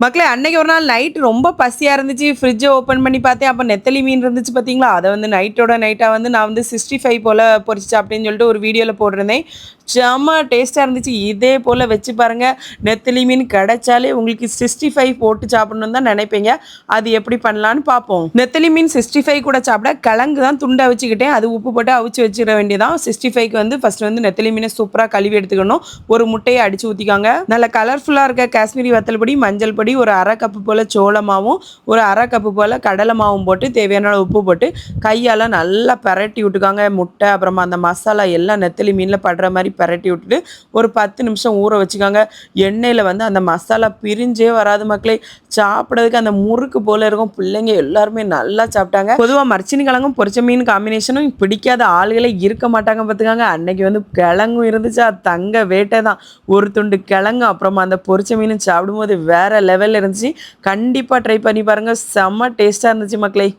மக்களே அன்னைக்கு ஒரு நாள் நைட் ரொம்ப பசியா இருந்துச்சு. ஃப்ரிட்ஜ ஓப்பன் பண்ணி பார்த்தேன். அப்ப நெத்தலி மீன் இருந்துச்சு பார்த்தீங்களா? அத வந்து நைட்டோட நைட்டா வந்து நான் வந்து 65 போல பொரிச்சு சாப்பிட்டேன்னு சொல்லிட்டு ஒரு வீடியோல போட்டிருந்தேன். செம்ம டேஸ்ட்டா இருந்துச்சு. இதே போல வச்சு பாருங்க. நெத்தலி மீன் கிடைச்சாலே உங்களுக்கு 65 போட்டு சாப்பிடணும்னு தான் நினைப்பீங்க. அது எப்படி பண்ணலான்னு பார்ப்போம். நெத்தலி மீன் 65 கூட சாப்பிட கிழங்கு தான் துண்டா வச்சுக்கிட்டேன். அது உப்பு போட்டு அவிச்சு வச்சிட வேண்டியதான். 65க்கு வந்து ஃபர்ஸ்ட் வந்து நெத்தலி மீனை சூப்பரா கழுவி எடுத்துக்கணும். ஒரு முட்டையை அடிச்சு ஊத்திக்காங்க. நல்ல கலர்ஃபுல்லா இருக்க காஷ்மீரி வத்தல் பொடி, மஞ்சள் பொடி, ஒரு 1/2 கப்பு போல சோள மாவும், ஒரு 1/2 கப்பு போல கடலை மாவும் போட்டு தேவையான அளவு உப்பு போட்டு கையால நல்லா பெரட்டி விட்டுக்காங்க. முட்டை அப்புறமா அந்த மசாலா எல்லாம் நெத்தலி மீன்ல படுற மாதிரி பெரட்டி விட்டுட்டு ஒரு 10 நிமிஷம் ஊற வச்சுக்காங்க. எண்ணெயில வந்து அந்த மசாலா பிரிஞ்சே வராது மக்களே. சாப்பிடறதுக்கு அந்த முறுக்கு போல இருக்கும். பிள்ளைங்க எல்லாருமே நல்லா சாப்பிட்டாங்க. பொதுவா மரச்சினி கிழங்கும் பொரிச்ச மீன் காம்பினேஷனும் பிடிக்காத ஆளுகளே இருக்க மாட்டாங்க பார்த்துக்காங்க. அன்னைக்கு வந்து கிழங்கும் இருந்துச்சா தங்க வேட்டை தான். ஒரு துண்டு கிழங்கு அப்புறமா அந்த பொரிச்ச மீன் சாப்பிடும்போது வேற லெவல்ல இருந்துச்சு. கண்டிப்பா ட்ரை பண்ணி பாருங்க. செம்ம டேஸ்டா இருந்துச்சு மக்களே.